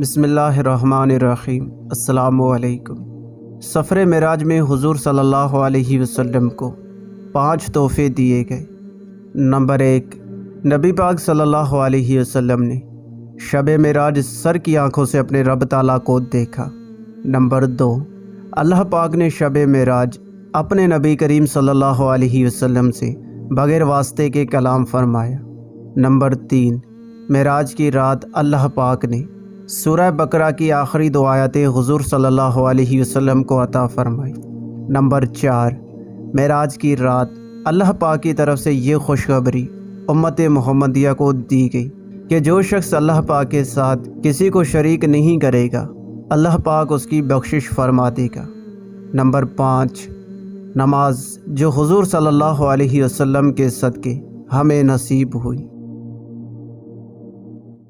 बिस्मिल्लाहिर्रहमानिर्रहीम। अस्सलामुअलैकुम। सफ़र मेराज में हुज़ूर सल्लल्लाहु अलैहि वसल्लम को 5 तोहफ़े दिए गए। नंबर 1, नबी पाक सल्लल्लाहु अलैहि वसल्लम ने शब मेराज सर की आँखों से अपने रब ताला को देखा। नंबर 2, अल्लाह पाक ने शब मेराज अपने नबी करीम सल्लल्लाहु अलैहि वसल्लम से बग़ैर वास्ते के कलाम फरमाया। नंबर 3, मेराज की रात अल्लाह पाक ने सूरह बकरा की आखिरी 2 आयतें हुज़ूर सल्लल्लाहु अलैहि वसल्लम को अता फरमाई। नंबर 4, मेराज की रात अल्लाह पाक की तरफ से ये खुशखबरी उम्मत मोहम्मदिया को दी गई कि जो शख्स अल्लाह पाक के साथ किसी को शरीक नहीं करेगा, अल्लाह पाक उसकी बख्शिश फरमा देगा। नंबर 5, नमाज जो हुज़ूर सल्लल्लाहु अलैहि वसल्लम के सदक़े हमें नसीब हुई।